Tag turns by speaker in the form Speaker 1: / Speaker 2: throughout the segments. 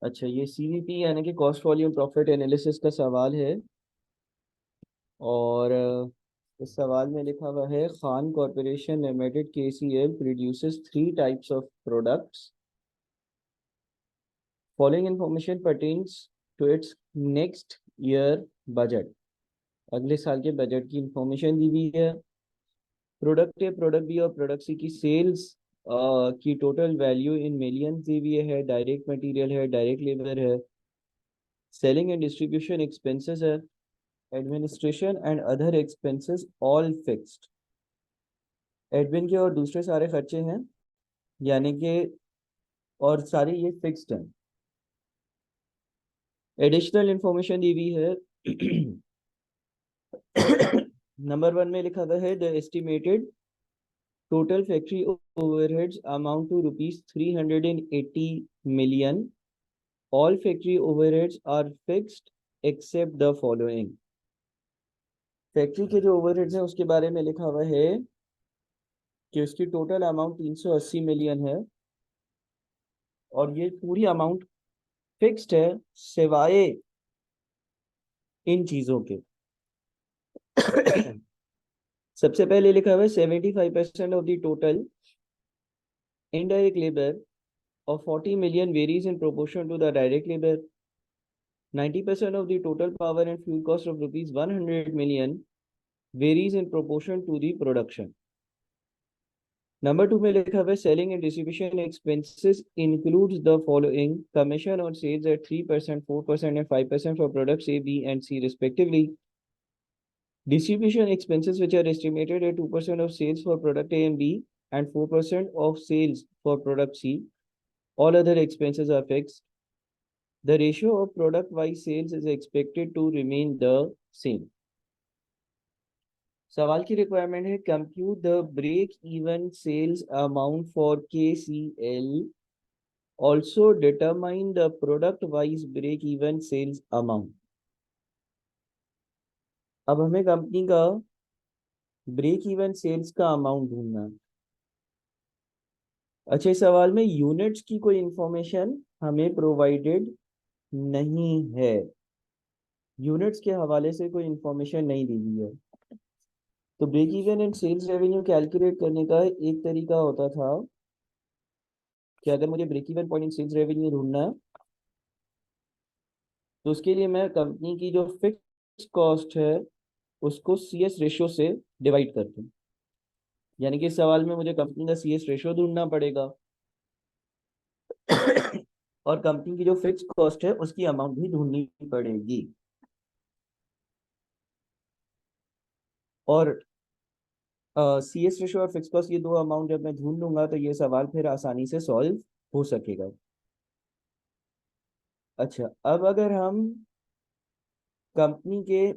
Speaker 1: अच्छा, ये सीवीपी यानी कि कॉस्ट वॉल्यूम प्रॉफिट एनालिसिस का सवाल है। और इस सवाल में लिखा हुआ है, Khan Corporation Limited KCL produces three types of products. Following information pertains to its next year budget. अगले साल के बजट की इंफॉर्मेशन दी हुई है। प्रोडक्ट ए, प्रोडक्ट बी और प्रोडक्ट सी की सेल्स की टोटल वैल्यू इन मिलियंस दी हुई है। डायरेक्ट मटेरियल है, डायरेक्ट लेबर है, सेलिंग एंड डिस्ट्रीब्यूशन एक्सपेंसेस है, administration and other expenses all fixed. Admin के और दूसरे सारे खर्चे हैं, यानी कि और सारे ये फिक्स्ड हैं। एडिशनल इंफॉर्मेशन दी हुई है। नंबर वन में लिखा हुआ है, the estimated total factory overheads amount to ₹380 million. All factory overheads are fixed except the following. Factory के जो ओवरहेड्स हैं उसके बारे में लिखा हुआ है कि उसकी टोटल अमाउंट 380 मिलियन है और ये पूरी अमाउंट फिक्स्ड है सिवाय इन चीजों के। सबसे पहले लिखा हुआ है 75% of the total indirect labour of 40 million varies in proportion to the direct labor. 90% of the total power and fuel cost of rupees 100 million varies in proportion to the production. Number two में लिखा हुआ है, selling and distribution expenses includes the following: commission on sales at 3%, 4% and 5% for products A, B and C respectively. Distribution expenses which are estimated at 2% of sales for product A and B and 4% of sales for product C. All other expenses are fixed. The ratio of product-wise sales is expected to remain the same. सवाल की requirement है, compute the break even sales amount for KCL, also determine the product wise break even sales amount. अब हमें company का break even sales का amount ढूंढना है। अच्छा, इस सवाल में यूनिट्स की कोई इंफॉर्मेशन हमें प्रोवाइडेड नहीं है। यूनिट्स के हवाले से कोई इंफॉर्मेशन नहीं दी गई है। तो break even and sales revenue calculate करने का एक तरीका होता था कि अगर मुझे break even point in sales revenue ढूंढना है तो उसके लिए मैं कंपनी की जो फिक्स कॉस्ट है उसको CS रेशियो से डिवाइड करता हूँ। यानी कि इस सवाल में मुझे कंपनी का CS रेशियो ढूंढना पड़ेगा और कंपनी की जो फिक्स कॉस्ट है उसकी अमाउंट भी ढूंढनी पड़ेगी। और CS रेशियो और फिक्स कॉस्ट, ये दो अमाउंट जब मैं ढूंढ लूंगा तो ये सवाल फिर आसानी से सॉल्व हो सकेगा। अच्छा, अब अगर हम कंपनी के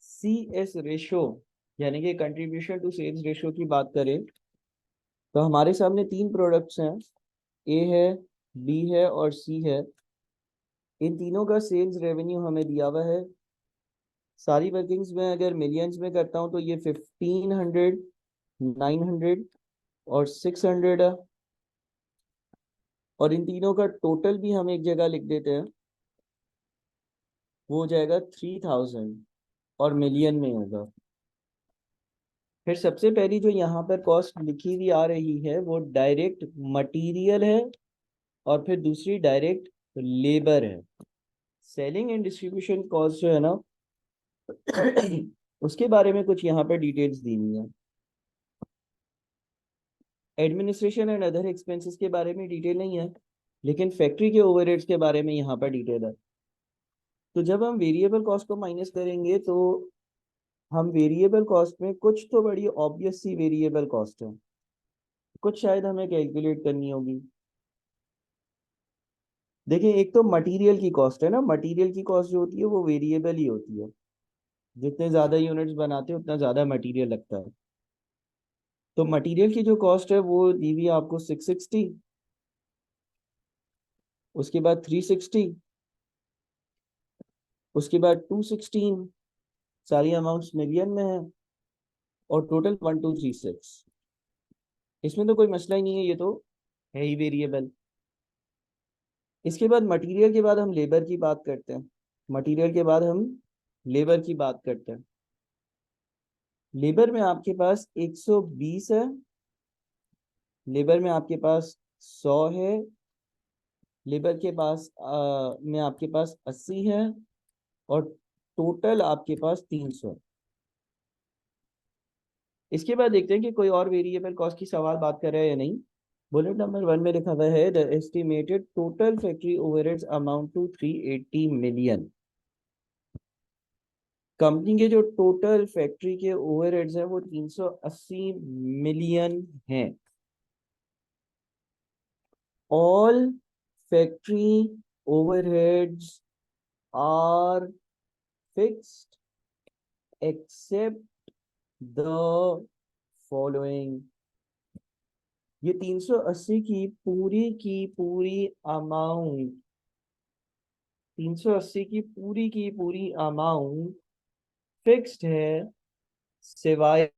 Speaker 1: CS रेशियो यानी कि कंट्रीब्यूशन टू सेल्स रेशियो की बात करें तो हमारे सामने तीन प्रोडक्ट्स हैं, A है, B है और C है। इन तीनों का सेल्स रेवेन्यू हमें दिया हुआ है। सारी वर्किंग्स में अगर मिलियंस में करता हूँ तो ये 1500, 900 और 600 है। और इन तीनों का टोटल भी हम एक जगह लिख देते हैं, वो हो जाएगा 3000 और मिलियन में होगा। फिर सबसे पहली जो यहाँ पर कॉस्ट लिखी हुई आ रही है वो डायरेक्ट मटेरियल है और फिर दूसरी डायरेक्ट लेबर है। सेलिंग एंड डिस्ट्रीब्यूशन कॉस्ट जो है ना उसके बारे में कुछ यहाँ पर डिटेल्स दी हुई है। एडमिनिस्ट्रेशन एंड अदर एक्सपेंसेस के बारे में डिटेल नहीं है, लेकिन फैक्ट्री के ओवरहेड्स के बारे में यहाँ पर डिटेल है। तो जब हम वेरिएबल कॉस्ट को माइनस करेंगे तो हम वेरिएबल कॉस्ट में कुछ तो बड़ी ऑब्वियस सी वेरिएबल कॉस्ट है, कुछ शायद हमें कैलकुलेट करनी होगी। देखिए, एक तो मटेरियल की कॉस्ट है ना, मटेरियल की कॉस्ट जो होती है वो वेरिएबल ही होती है। जितने ज्यादा यूनिट्स बनाते हैं उतना ज्यादा मटेरियल लगता है। तो मटेरियल की जो कॉस्ट है वो दी हुई है आपको 660, उसके बाद 360, उसके बाद 216। सारी अमाउंट्स मिलियन में है और टोटल 1236। इसमें तो कोई मसला ही नहीं है, ये तो है ही वेरिएबल। इसके बाद मटेरियल के बाद हम लेबर की बात करते हैं। मटेरियल के बाद हम लेबर की बात करते हैं। लेबर में आपके पास 120 है, लेबर में आपके पास 100 है, लेबर के पास में आपके पास 80 है, और टोटल आपके पास 300 है। इसके बाद देखते हैं कि कोई और वेरिएबल कॉस्ट की सवाल बात कर रहा है या नहीं। बुलेट नंबर 1 में लिखा हुआ है the estimated total factory overheads amount to 380 million. Company के जो टोटल फैक्ट्री के ओवरहेड्स हैं वो 380 मिलियन हैं। All factory overheads are fixed except the following. ये 380 की पूरी अमाउंट, 380 की पूरी अमाउंट फिक्स्ड है, सिवाय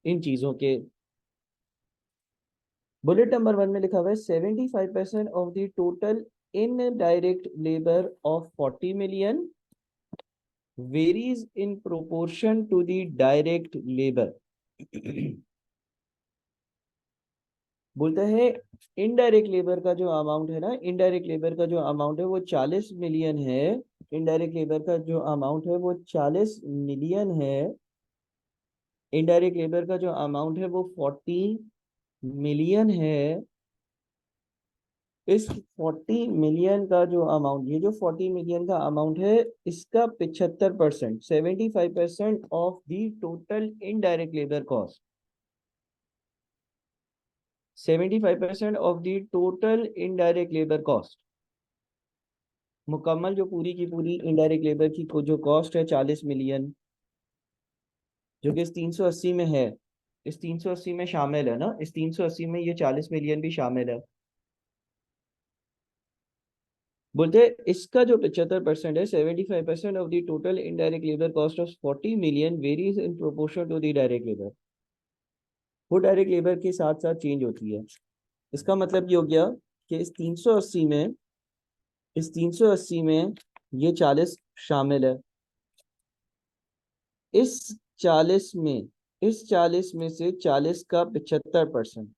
Speaker 1: इन चीजों के। बुलेट नंबर 1 में लिखा हुआ है 75% of the total indirect labour of 40 million varies in proportion to the direct labour. बोलता है इनडायरेक्ट लेबर का जो अमाउंट है ना, इनडायरेक्ट लेबर का जो अमाउंट है वो 40 मिलियन है। इनडायरेक्ट लेबर का जो अमाउंट है वो 40 मिलियन है। इनडायरेक्ट लेबर का जो अमाउंट है वो 40 मिलियन है। इस 40 मिलियन का जो अमाउंट, ये जो 40 मिलियन का अमाउंट है, इसका 75%, 75% of the total indirect labour cost, 75% of the total indirect labour cost, मुकम्मल जो पूरी की पूरी इनडायरेक्ट लेबर की जो कॉस्ट है 40 मिलियन, जो कि इस 380 में है, इस 380 में शामिल है ना, इस 380 में ये 40 मिलियन भी शामिल है। बोलते हैं इसका जो 75% है, 75% of the total indirect labour cost of 40 million varies in proportion to the direct labour. वो डायरेक्ट लेबर के साथ साथ चेंज होती है। इसका मतलब ये हो गया कि इस 380 में, इस 380 में ये 40 शामिल है। इस 40 में, इस 40 में से 40 का 75%,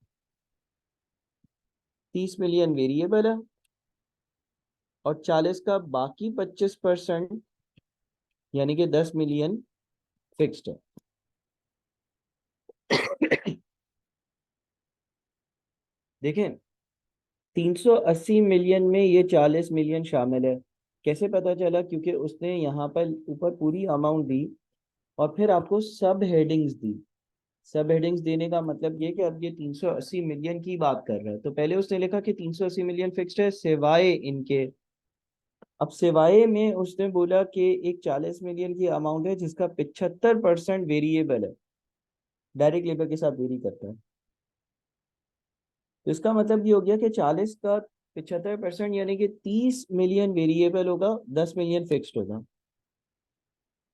Speaker 1: 30 मिलियन वेरिएबल है, और 40 का बाकी 25% यानी कि 10 मिलियन फिक्स्ड है। देखें 380 मिलियन में ये 40 मिलियन शामिल है। कैसे पता चला? क्योंकि उसने यहाँ पर ऊपर पूरी अमाउंट दी और फिर आपको सब हेडिंग्स दी। सब हेडिंग्स देने का मतलब ये कि अब ये 380 मिलियन की बात कर रहा है, तो पहले उसने लिखा कि 380 मिलियन फिक्स्ड है सिवाय इनके। अब सिवाय में उसने बोला कि एक 40 मिलियन की अमाउंट है जिसका 75% वेरिएबल है, डायरेक्ट लेबर के साथ वेरी करता है। तो इसका मतलब ये हो गया कि 40 का 75% यानी कि 30 मिलियन वेरिएबल होगा, 10 मिलियन फिक्स्ड होगा।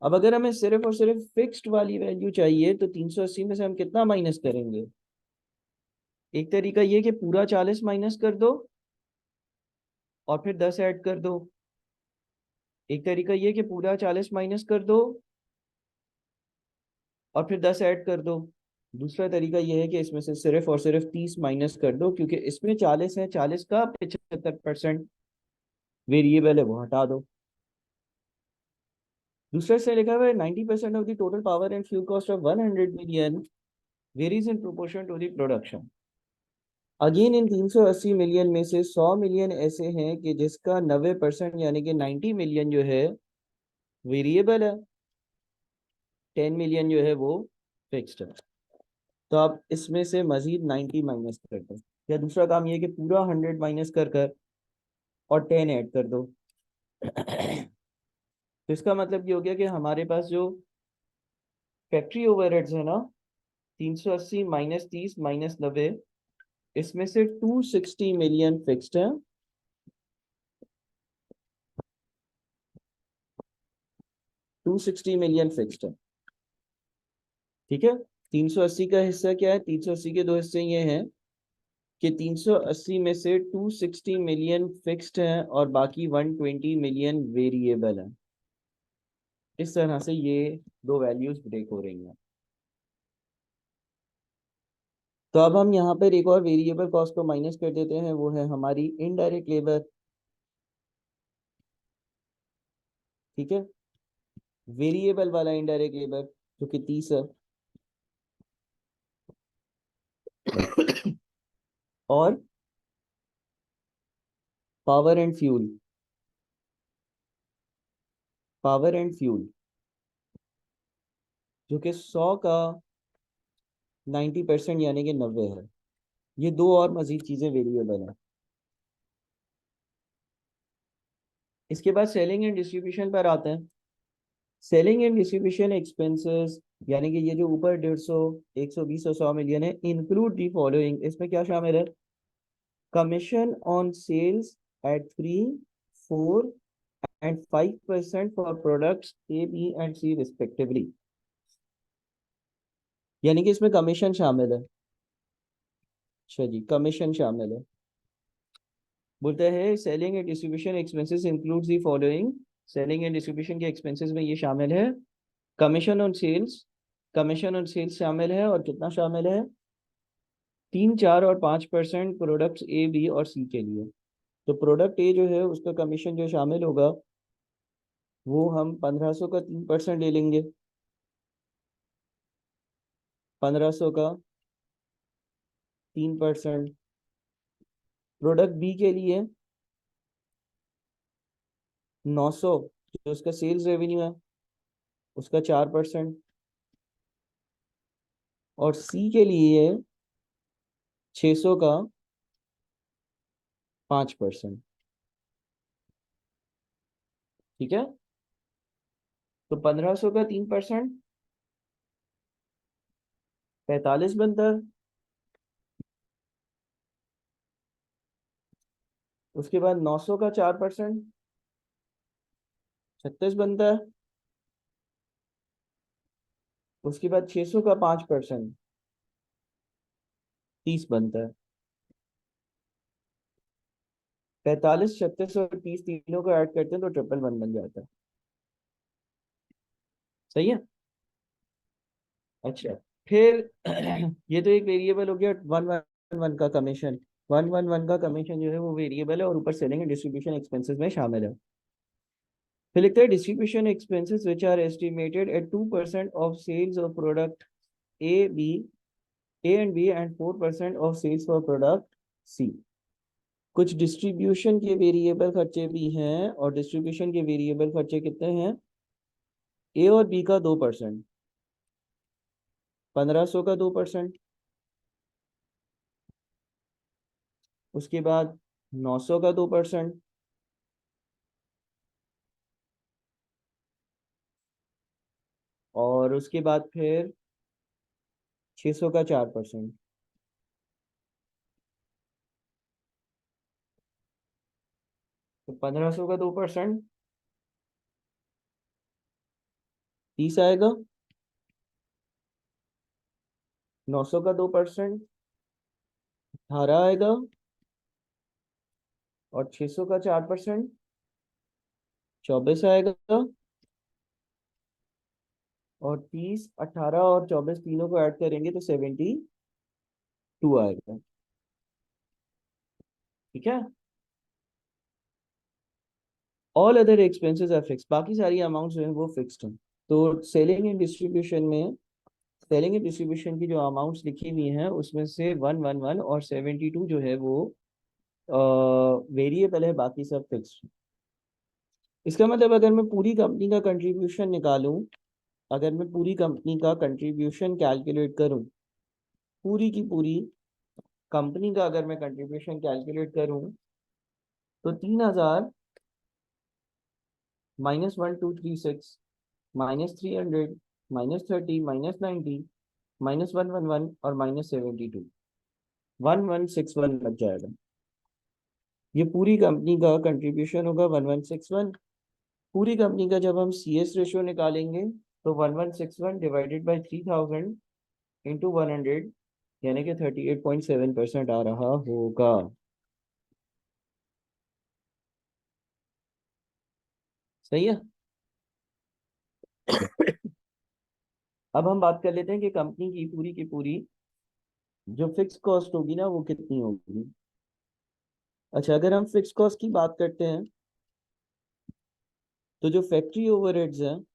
Speaker 1: अब अगर हमें सिर्फ और सिर्फ फिक्स्ड वाली वैल्यू चाहिए तो 380 में से हम कितना माइनस करेंगे? एक तरीका ये कि पूरा 40 माइनस कर दो और फिर 10 ऐड कर दो। एक तरीका ये कि पूरा 40 माइनस कर दो और फिर 10 ऐड कर दो। दूसरा तरीका यह है कि इसमें से सिर्फ और सिर्फ 30 माइनस कर दो, क्योंकि इसमें 40 है, 40 का 75% वेरिएबल है, वो हटा दो। दूसरे से लिखा हुआ है 90% of the total power and fuel cost of 100 million varies in proportion to the production. Again in 380 million में से 100 मिलियन ऐसे हैं कि जिसका 90% यानी कि 90 मिलियन जो है वेरिएबल है, 10 मिलियन जो है वो फिक्स्ड है। तो आप इसमें से मजीद 90 माइनस कर दो, या दूसरा काम ये है कि पूरा 100 माइनस कर कर और 10 ऐड कर दो। तो इसका मतलब ये हो गया कि हमारे पास जो फैक्ट्री ओवरहेड्स है ना, 380 माइनस 30 माइनस 90, इसमें से 260 मिलियन फिक्स्ड है, 260 मिलियन फिक्स्ड है। ठीक है, 380 का हिस्सा क्या है? 380 के दो हिस्से ये हैं कि 380 में से 260 मिलियन फिक्स्ड है और बाकी 120 मिलियन वेरिएबल है। इस तरह से ये दो वैल्यूज ब्रेक हो रही हैं। तो अब हम यहाँ पर एक और वेरिएबल कॉस्ट को माइनस कर देते हैं, वो है हमारी इनडायरेक्ट लेबर। ठीक है, वेरिएबल वाला इनडायरेक्ट लेबर जो कि 30 है। और power and fuel, power and fuel जो कि 100 का 90% यानी कि 90 है। ये दो और मजीद चीजें वेरिएबल हैं। इसके बाद सेलिंग एंड डिस्ट्रीब्यूशन पर आते हैं। सेलिंग एंड डिस्ट्रीब्यूशन एक्सपेंसेस यानी कि ये जो ऊपर 150 120 और 100 मिलियन है, इंक्लूड दी फॉलोइंग। इसमें क्या शामिल है? Commission on sales at 3, 4 and 5% for products A, B and C respectively. यानी कि इसमें कमीशन शामिल है। अच्छा जी, कमीशन शामिल है। बोलते हैं selling and distribution expenses includes the following. Selling and distribution के एक्सपेंसेस में ये शामिल है commission on sales. Commission on sales शामिल है, और कितना शामिल है? 3, 4 और 5% प्रोडक्ट्स ए, बी और सी के लिए। तो प्रोडक्ट ए जो है उसका कमीशन जो शामिल होगा वो हम 1500 का 3% ले लेंगे। 1500 का 3%। प्रोडक्ट बी के लिए 900 जो उसका सेल्स रेवेन्यू है उसका 4%। और सी के लिए 600 का 5%। ठीक है, तो 1500 का 3% 45 बनता है। उसके बाद 900 का 4% 36 बनता है। उसके बाद 600 का 5% 30 बनता है। 45, 36 और 30 तीनों को ऐड करते हैं तो 111 बन जाता है। सही है। अच्छा, फिर ये तो एक वेरिएबल हो गया। वन वन वन का कमीशन। वन वन वन का कमीशन जो है वो वेरिएबल है और ऊपर सेलिंग एंड डिस्ट्रीब्यूशन एक्सपेंसेस में शामिल है। फिर लिखते हैं distribution expenses which are estimated at 2% of sales of product A, B, A and B and 4% of sales for product C. कुछ डिस्ट्रीब्यूशन के वेरिएबल खर्चे भी हैं, और डिस्ट्रीब्यूशन के वेरिएबल खर्चे कितने हैं? ए और बी का 2%, 1500 का 2%। उसके बाद 900 का 2%। और उसके बाद फिर 600 का 4%। तो 1500 का 2% 30 आएगा। 900 का 2% 18 आएगा। और 600 का 4% 24 आएगा। और 30, 18 और 24 तीनों को ऐड करेंगे तो 72 आएगा। ठीक है। All other expenses are fix, बाकी सारी अमाउंट जो है वो फिक्स्ड हैं। तो सेलिंग एंड डिस्ट्रीब्यूशन में, सेलिंग एंड डिस्ट्रीब्यूशन की जो अमाउंट्स लिखी हुई हैं उसमें से 111 और 72 जो है वो वेरिएबल है, बाकी सब फिक्स्ड। इसका मतलब अगर मैं पूरी कंपनी का कंट्रीब्यूशन निकालूं, अगर मैं पूरी कंपनी का कंट्रीब्यूशन कैलकुलेट करूं, पूरी की पूरी कंपनी का अगर मैं कंट्रीब्यूशन कैलकुलेट करूं, तो 3000 -1236 -300 -30 -90 -111 और -72 1161 लग जाएगा। ये पूरी कंपनी का कंट्रीब्यूशन होगा 1161। पूरी कंपनी का जब हम सी एस रेशो निकालेंगे तो 1161 डिवाइडेड बाई 3000 इंटू 100 यानी कि 38.7% आ रहा होगा। सही है। अब हम बात कर लेते हैं कि कंपनी की पूरी जो फिक्स कॉस्ट होगी ना वो कितनी होगी। अच्छा, अगर हम फिक्स कॉस्ट की बात करते हैं तो जो फैक्ट्री ओवरहेड्स हैं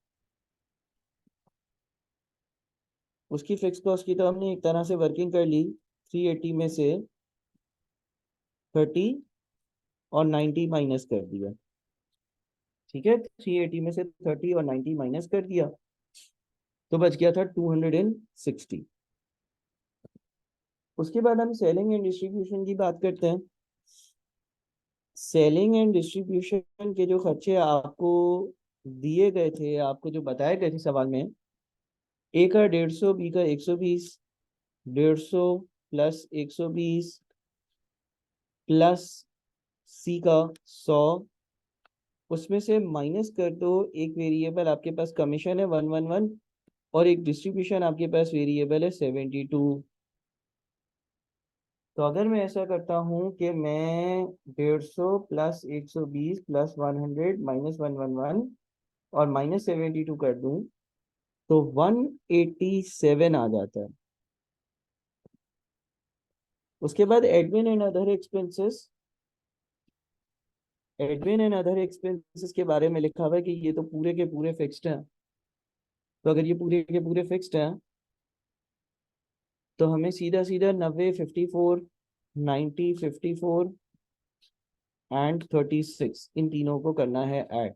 Speaker 1: उसकी फिक्स कॉस्ट की तो हमने एक तरह से वर्किंग कर ली। 380 में से 30 और 90 माइनस कर दिया। ठीक है, 380 में से 30 और 90 माइनस कर दिया तो बच गया था 260। उसके बाद हम सेलिंग एंड डिस्ट्रीब्यूशन की बात करते हैं। सेलिंग एंड डिस्ट्रीब्यूशन के जो खर्चे आपको दिए गए थे, आपको जो बताए गए थे सवाल में, ए का 150, बी का 120, 150 प्लस 120 प्लस सी का 100, उसमें से माइनस कर दो एक वेरिएबल आपके पास कमीशन है 111 और एक डिस्ट्रीब्यूशन आपके पास वेरिएबल है 72। तो अगर मैं ऐसा करता हूँ कि मैं 150 प्लस 120 प्लस 100 माइनस 111 और माइनस 72 कर दूं तो 187 आ जाता है। उसके बाद admin and other expenses, admin and other expenses के बारे में लिखा हुआ है कि ये तो पूरे के पूरे फिक्स्ड हैं। तो अगर ये पूरे के पूरे फिक्स्ड हैं तो हमें सीधा सीधा 90, 54, 90, 54 एंड 36 इन तीनों को करना है ऐड।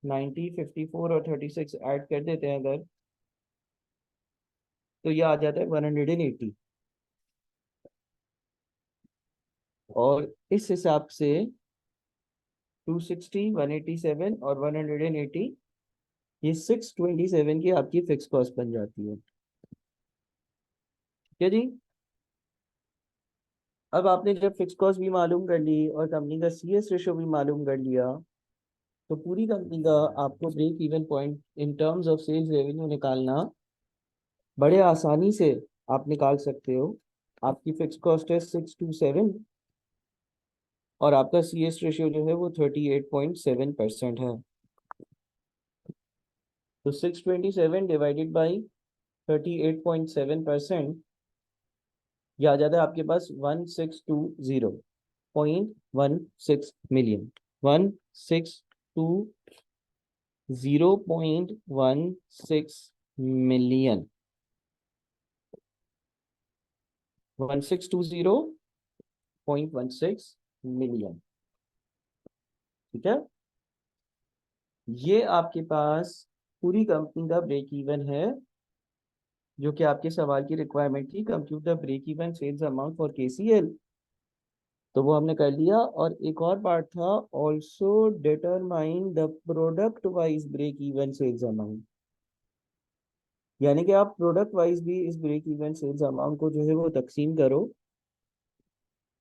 Speaker 1: 90, 54 और 36 ऐड कर देते हैं अगर तो ये आ जाता है 180। और इस हिसाब से 260, 187 और 180 ये 627 की आपकी फिक्स कॉस्ट बन जाती है। ठीक है जी। अब आपने जब फिक्स कॉस्ट भी मालूम कर ली और कंपनी का सीएस रेशो भी मालूम कर लिया तो पूरी कंपनी का आपको break even point in terms of sales revenue निकालना बड़े आसानी से आप निकाल सकते हो। आपकी फिक्स कॉस्ट है 627 और आपका सीएस रेशियो जो है वो 38.7% है। तो 627 डिवाइडेड बाई 38.7%, ये आ जाता है आपके पास 1620.16 मिलियन। 1620.16 मिलियन। 1620.16 मिलियन। ठीक है। ये आपके पास पूरी कंपनी का ब्रेक इवन है जो कि आपके सवाल की रिक्वायरमेंट थी, compute the break even sales amount for KCL. तो वो हमने कर लिया। और एक और पार्ट था, also determine the product wise break even sales amount, यानी कि आप प्रोडक्ट वाइज भी इस ब्रेक इवन सेल्स अमाउंट को जो है वो तकसीम करो।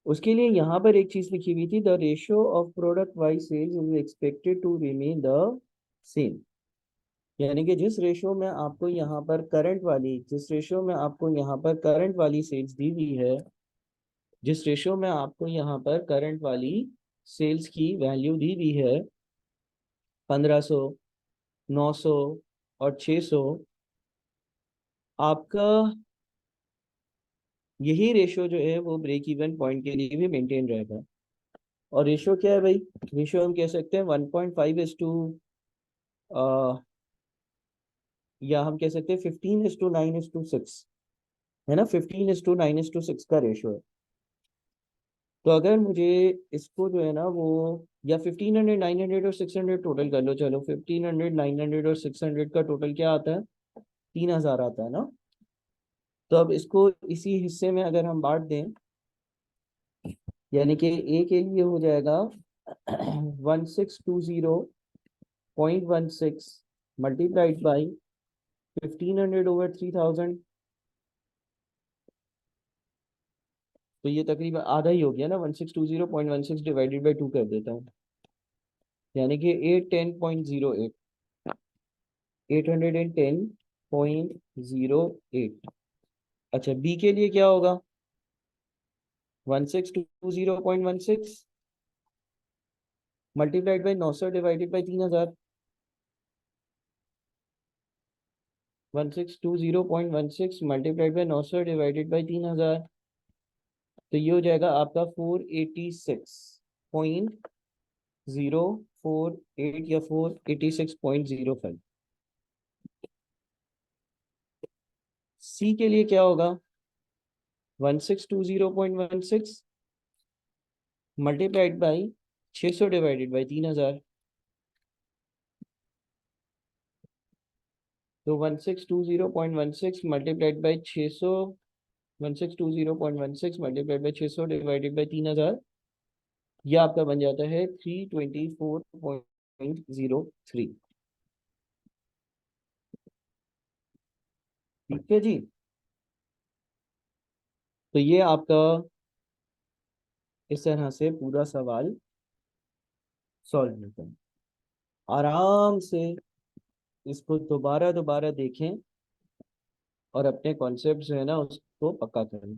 Speaker 1: उसके लिए यहाँ पर एक चीज लिखी हुई थी, the ratio of product wise sales is expected to remain the same. यानी कि जिस रेशियो में आपको यहाँ पर करंट वाली सेल्स दी हुई है, जिस रेशियो में आपको यहाँ पर करंट वाली सेल्स की वैल्यू दी हुई है 1500, 900 और 600, आपका यही रेशियो जो है वो ब्रेक इवन पॉइंट के लिए भी मेंटेन रहेगा। और रेशियो क्या है भाई? रेशियो हम कह सकते हैं 1.5 या हम कह सकते हैं 15:9:6, है ना। 15:9:6 का रेशियो है। तो अगर मुझे इसको जो है ना वो, या 1500, 900 और 600 टोटल कर लो, चलो 1500, 900 और 600 का टोटल क्या आता है? 3000 आता है ना। तो अब इसको इसी हिस्से में अगर हम बांट दें, यानी कि ए के लिए हो जाएगा 1620.16 मल्टीप्लाइड बाई 1500/3000। तो ये तकरीबन आधा ही हो गया ना, 1620.16 डिवाइडेड बाई 2 कर देता हूँ, यानी कि 810.08, 810.08। अच्छा, बी के लिए क्या होगा? 1620.16 multiplied by 900 divided by 3000। 1620.16 multiplied by 900 divided by 3000, तो ये हो जाएगा आपका 486.048 या 486.05। सी के लिए क्या होगा? 1620.16 मल्टीप्लाइड बाई 600 डिवाइडेड बाई 3000, तो 1620.16 multiplied by 600, 1620.16 multiplied by 600 divided by 3000, यह आपका बन जाता है 324.03। ठीक है जी। तो ये आपका इस तरह से पूरा सवाल सॉल्व होता है। आराम से इसको दोबारा दोबारा देखें और अपने कॉन्सेप्ट जो है ना उसको पक्का करें।